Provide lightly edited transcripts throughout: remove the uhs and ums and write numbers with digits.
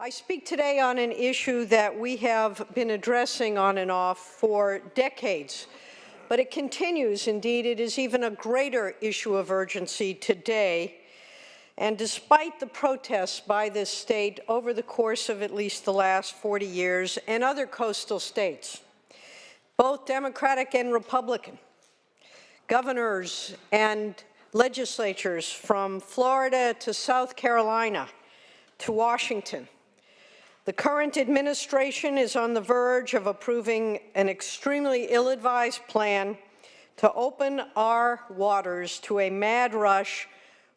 I speak today on an issue that we have been addressing on and off for decades, but it continues. Indeed, it is even a greater issue of urgency today. And despite the protests by this state over the course of at least the last 40 years and other coastal states, both Democratic and Republican, governors and legislatures from Florida to South Carolina to Washington, the current administration is on the verge of approving an extremely ill-advised plan to open our waters to a mad rush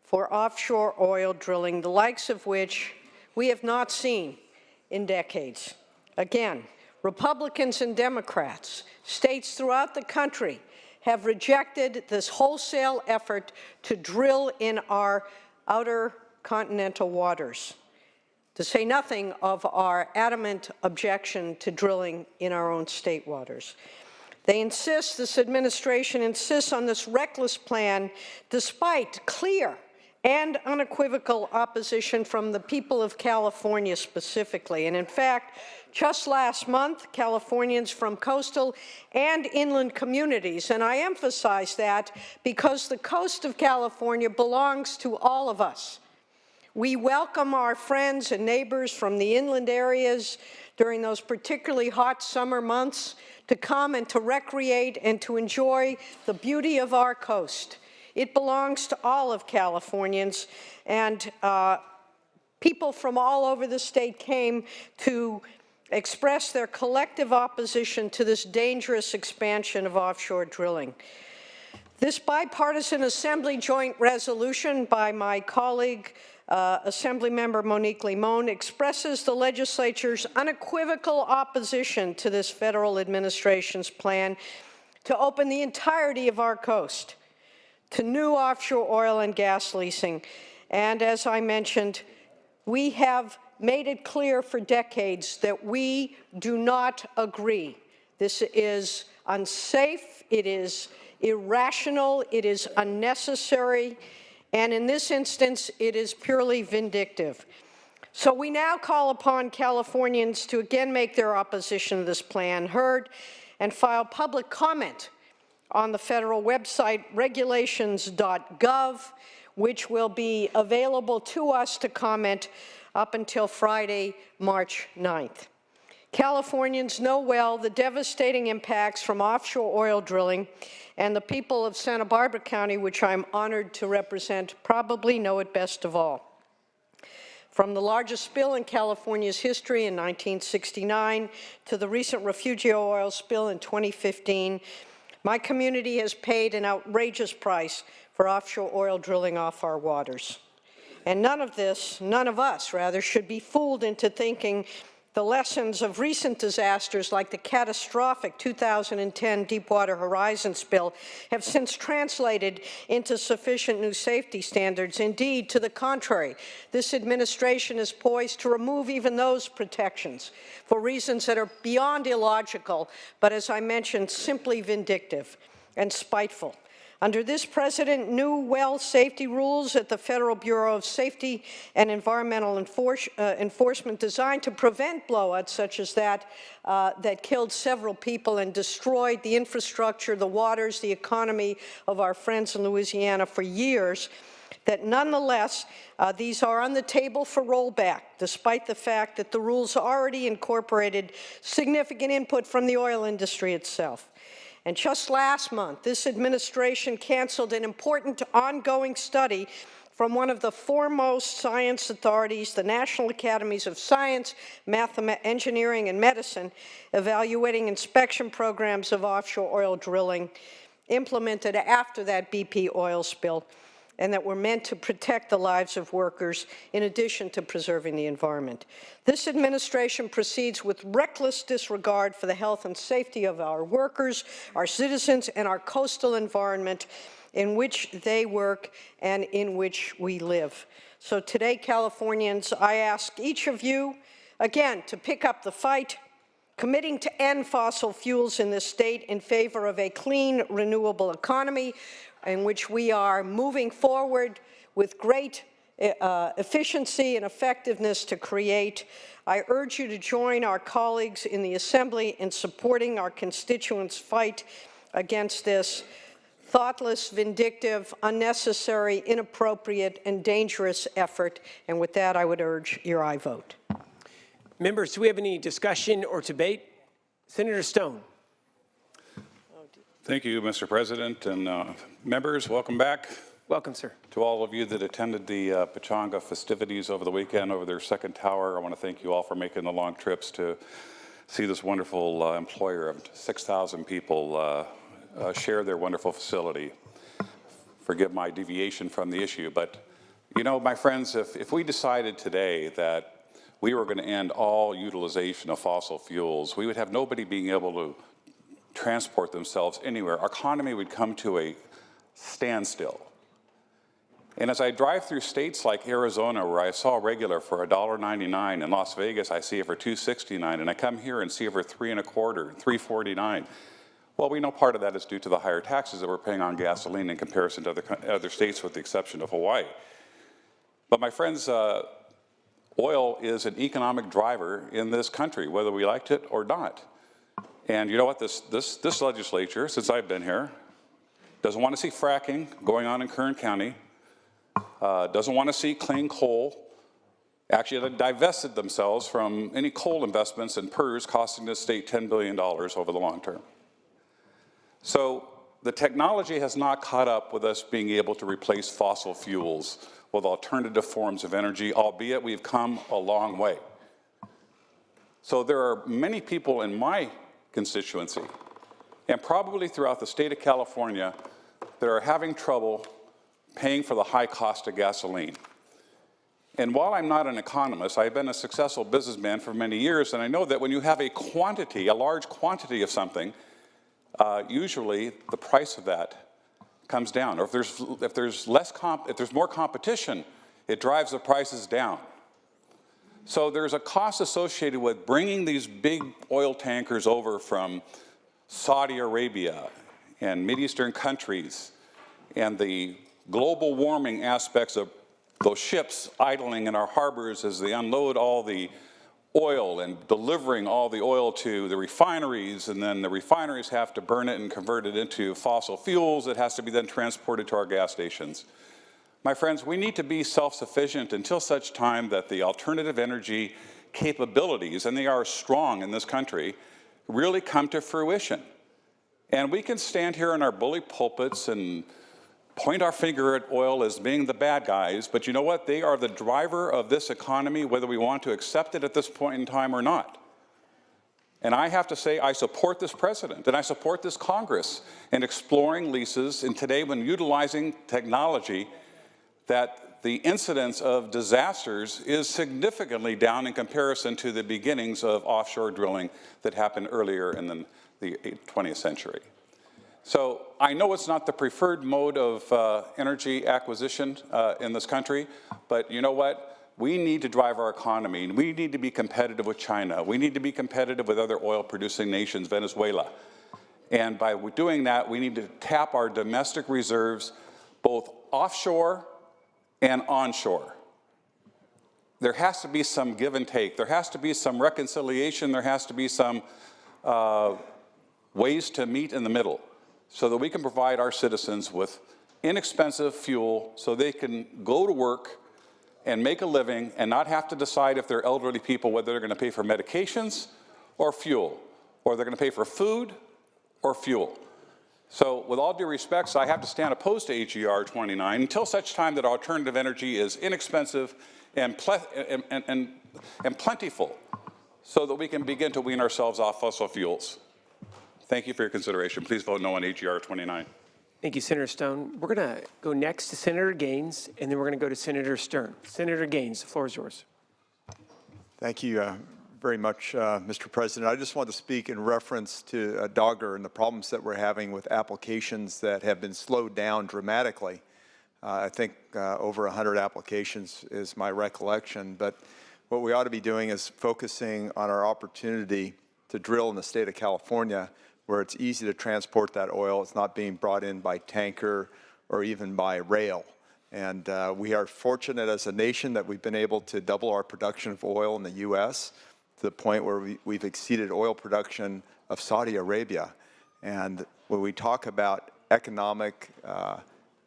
for offshore oil drilling, the likes of which we have not seen in decades. Again, Republicans and Democrats, states throughout the country, have rejected this wholesale effort to drill in our outer continental waters, to say nothing of our adamant objection to drilling in our own state waters. This administration insists on this reckless plan despite clear and unequivocal opposition from the people of California specifically. And in fact, just last month, Californians from coastal and inland communities, and I emphasize that because the coast of California belongs to all of us. We welcome our friends and neighbors from the inland areas during those particularly hot summer months to come and to recreate and to enjoy the beauty of our coast. It belongs to all of Californians, and people from all over the state came to express their collective opposition to this dangerous expansion of offshore drilling. This bipartisan Assembly joint resolution by my colleague, Assemblymember Monique Limon, expresses the legislature's unequivocal opposition to this federal administration's plan to open the entirety of our coast to new offshore oil and gas leasing. And as I mentioned, we have made it clear for decades that we do not agree. This is unsafe, it is irrational, it is unnecessary, and in this instance, it is purely vindictive. So we now call upon Californians to again make their opposition to this plan heard and file public comment on the federal website regulations.gov, which will be available to us to comment up until Friday, March 9th. Californians know well the devastating impacts from offshore oil drilling, and the people of Santa Barbara County, which I'm honored to represent, probably know it best of all. From the largest spill in California's history in 1969 to the recent Refugio oil spill in 2015, my community has paid an outrageous price for offshore oil drilling off our waters. And none of us, should be fooled into thinking the lessons of recent disasters like the catastrophic 2010 Deepwater Horizon spill have since translated into sufficient new safety standards. Indeed, to the contrary, this administration is poised to remove even those protections for reasons that are beyond illogical, but as I mentioned, simply vindictive and spiteful. Under this president, new well safety rules at the Federal Bureau of Safety and Environmental Enforcement designed to prevent blowouts such as that killed several people and destroyed the infrastructure, the waters, the economy of our friends in Louisiana for years, that nonetheless, these are on the table for rollback, despite the fact that the rules already incorporated significant input from the oil industry itself. And just last month, this administration canceled an important ongoing study from one of the foremost science authorities, the National Academies of Science, Engineering, and Medicine, evaluating inspection programs of offshore oil drilling implemented after that BP oil spill, and that were meant to protect the lives of workers in addition to preserving the environment. This administration proceeds with reckless disregard for the health and safety of our workers, our citizens, and our coastal environment in which they work and in which we live. So today, Californians, I ask each of you, again, to pick up the fight, committing to end fossil fuels in this state in favor of a clean, renewable economy in which we are moving forward with great efficiency and effectiveness to create. I urge you to join our colleagues in the Assembly in supporting our constituents' fight against this thoughtless, vindictive, unnecessary, inappropriate, and dangerous effort. And with that, I would urge your aye vote. Members, do we have any discussion or debate? Senator Stone. Thank you, Mr. President, and members, welcome back. Welcome, sir. To all of you that attended the Pechanga festivities over the weekend over their second tower, I want to thank you all for making the long trips to see this wonderful employer of 6,000 people share their wonderful facility. Forgive my deviation from the issue, but you know, my friends, if we decided today that we were going to end all utilization of fossil fuels, we would have nobody being able to transport themselves anywhere. Our economy would come to a standstill. And as I drive through states like Arizona, where I saw regular for $1.99, in Las Vegas I see it for $2.69, and I come here and see it for $3.25, $3.49. Well, we know part of that is due to the higher taxes that we're paying on gasoline in comparison to other states, with the exception of Hawaii. But my friends, oil is an economic driver in this country, whether we liked it or not. And you know what, this legislature, since I've been here, doesn't want to see fracking going on in Kern County, doesn't want to see clean coal. Actually, they divested themselves from any coal investments in PERS, costing the state $10 billion over the long term. So the technology has not caught up with us being able to replace fossil fuels with alternative forms of energy, albeit we've come a long way. So there are many people in my constituency, and probably throughout the state of California, that are having trouble paying for the high cost of gasoline. And while I'm not an economist, I've been a successful businessman for many years, and I know that when you have a large quantity of something, usually the price of that comes down. Or if there's more competition, it drives the prices down. So there's a cost associated with bringing these big oil tankers over from Saudi Arabia and Mideastern countries, and the global warming aspects of those ships idling in our harbors as they unload all the oil and delivering all the oil to the refineries, and then the refineries have to burn it and convert it into fossil fuels. It has to be then transported to our gas stations. My friends, we need to be self-sufficient until such time that the alternative energy capabilities, and they are strong in this country, really come to fruition. And we can stand here in our bully pulpits and point our finger at oil as being the bad guys, but you know what? They are the driver of this economy, whether we want to accept it at this point in time or not. And I have to say, I support this president, and I support this Congress in exploring leases, and today when utilizing technology, that the incidence of disasters is significantly down in comparison to the beginnings of offshore drilling that happened earlier in the 20th century. So I know it's not the preferred mode of energy acquisition in this country, but you know what? We need to drive our economy. We need to be competitive with China. We need to be competitive with other oil-producing nations, Venezuela. And by doing that, we need to tap our domestic reserves, both offshore and onshore. There has to be some give and take. There has to be some reconciliation. There has to be some ways to meet in the middle so that we can provide our citizens with inexpensive fuel so they can go to work and make a living and not have to decide if they're elderly people whether they're going to pay for medications or fuel, or they're going to pay for food or fuel. So with all due respect, I have to stand opposed to HER 29 until such time that alternative energy is inexpensive and plentiful so that we can begin to wean ourselves off fossil fuels. Thank you for your consideration. Please vote no on HER 29. Thank you, Senator Stone. We're going to go next to Senator Gaines, and then we're going to go to Senator Stern. Senator Gaines, the floor is yours. Thank you very much, Mr. President. I just want to speak in reference to Dogger and the problems that we're having with applications that have been slowed down dramatically. I think over 100 applications is my recollection, but what we ought to be doing is focusing on our opportunity to drill in the state of California, where it's easy to transport that oil. It's not being brought in by tanker or even by rail. And we are fortunate as a nation that we've been able to double our production of oil in the U.S. to the point where we've exceeded oil production of Saudi Arabia. And when we talk about economic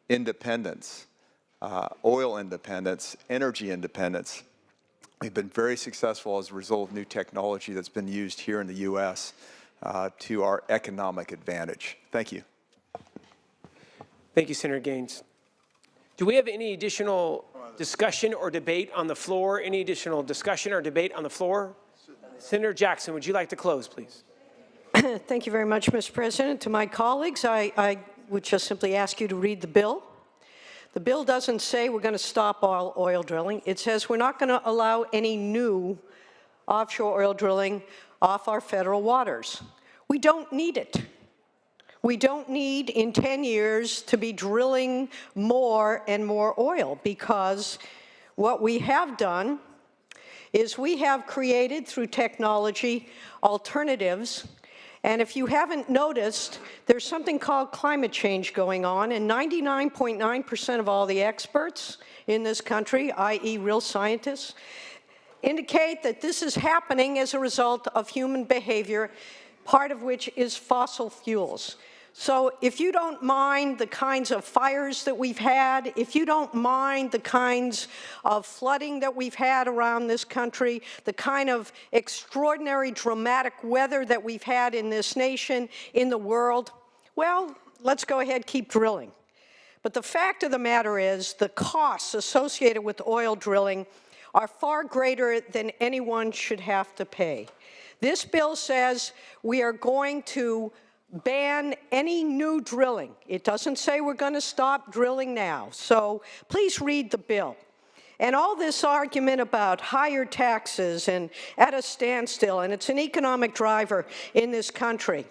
independence, oil independence, energy independence, we've been very successful as a result of new technology that's been used here in the U.S. To our economic advantage. Thank you. Thank you, Senator Gaines. Do we have any additional discussion or debate on the floor? Any additional discussion or debate on the floor? Senator Jackson, would you like to close, please? Thank you very much, Mr. President. To my colleagues, I would just simply ask you to read the bill. The bill doesn't say we're going to stop all oil drilling. It says we're not going to allow any new offshore oil drilling off our federal waters. We don't need it. We don't need, in 10 years, to be drilling more and more oil, because what we have done is we have created, through technology, alternatives. And if you haven't noticed, there's something called climate change going on, and 99.9% of all the experts in this country, i.e. real scientists, indicate that this is happening as a result of human behavior, part of which is fossil fuels. So if you don't mind the kinds of fires that we've had, if you don't mind the kinds of flooding that we've had around this country, the kind of extraordinary dramatic weather that we've had in this nation, in the world, well, let's go ahead, keep drilling. But the fact of the matter is the costs associated with oil drilling are far greater than anyone should have to pay. This bill says we are going to ban any new drilling. It doesn't say we're going to stop drilling now. So please read the bill. And all this argument about higher taxes and at a standstill, and it's an economic driver in this country.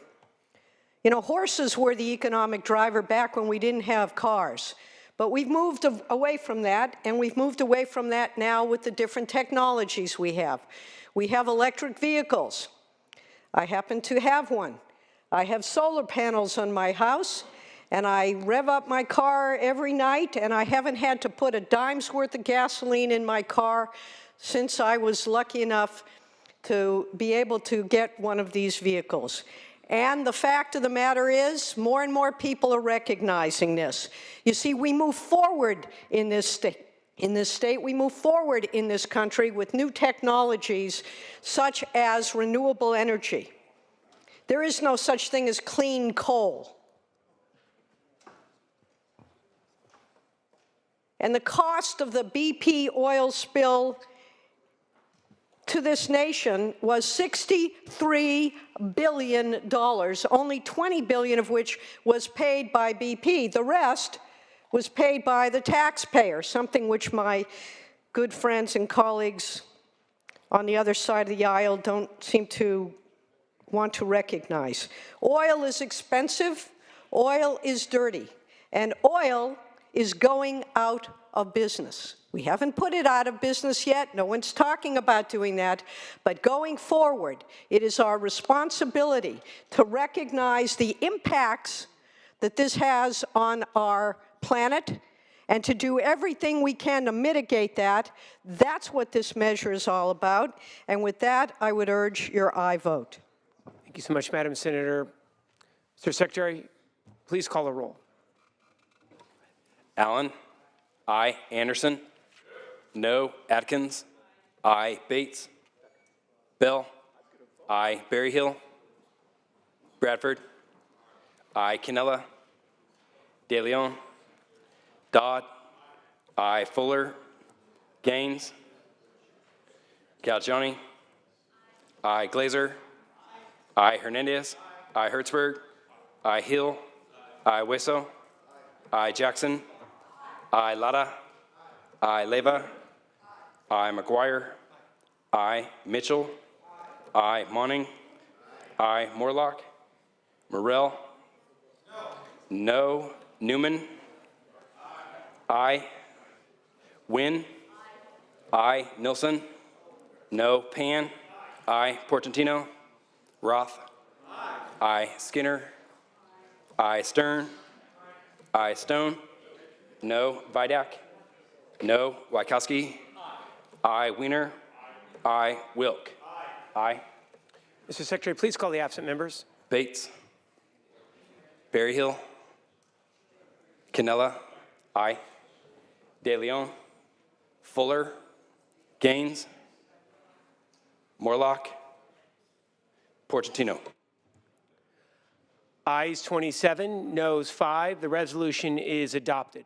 You know, horses were the economic driver back when we didn't have cars. But we've moved away from that, and we've moved away from that now with the different technologies we have. We have electric vehicles. I happen to have one. I have solar panels on my house, and I rev up my car every night, and I haven't had to put a dime's worth of gasoline in my car since I was lucky enough to be able to get one of these vehicles. And the fact of the matter is, more and more people are recognizing this. You see, we move forward in this state. We move forward in this country with new technologies such as renewable energy. There is no such thing as clean coal. And the cost of the BP oil spill to this nation was $63 billion, only $20 billion of which was paid by BP. The rest was paid by the taxpayer, something which my good friends and colleagues on the other side of the aisle don't seem to want to recognize. Oil is expensive, oil is dirty, and oil is going out of business. We haven't put it out of business yet. No one's talking about doing that. But going forward, it is our responsibility to recognize the impacts that this has on our planet and to do everything we can to mitigate that. That's what this measure is all about. And with that, I would urge your aye vote. Thank you so much, Madam Senator. Mr. Secretary, please call the roll. Allen? Aye. Anderson? No. Atkins? Aye. Bates? Bell? Aye. Berryhill? Bradford? Aye. Cannella? De Leon? Dodd? Aye. Fuller? Gaines? Galgiani? Aye. Glazer? Aye. Hernandez? Aye. Hertzberg? Aye. Hill? Aye. Wesso? Aye. Jackson? Aye. Lara? Aye. Leva? Aye. McGuire? Aye. Mitchell? Aye. Monning? Aye. Morlock? Morrell? No. Newman? Aye. Wynn? Aye. Nilsson? No. Pan? Aye. Portantino? Roth? Aye. Skinner? Aye. Stern? Aye. Stone? No. Vidak. No. Wykowski. Aye. Wiener. Aye. Wilk. Aye. Mr. Secretary, please call the absent members. Bates. Berryhill. Cannella. Aye. De Leon. Fuller. Gaines. Morlock. Portantino. Ayes 27, noes 5. The resolution is adopted.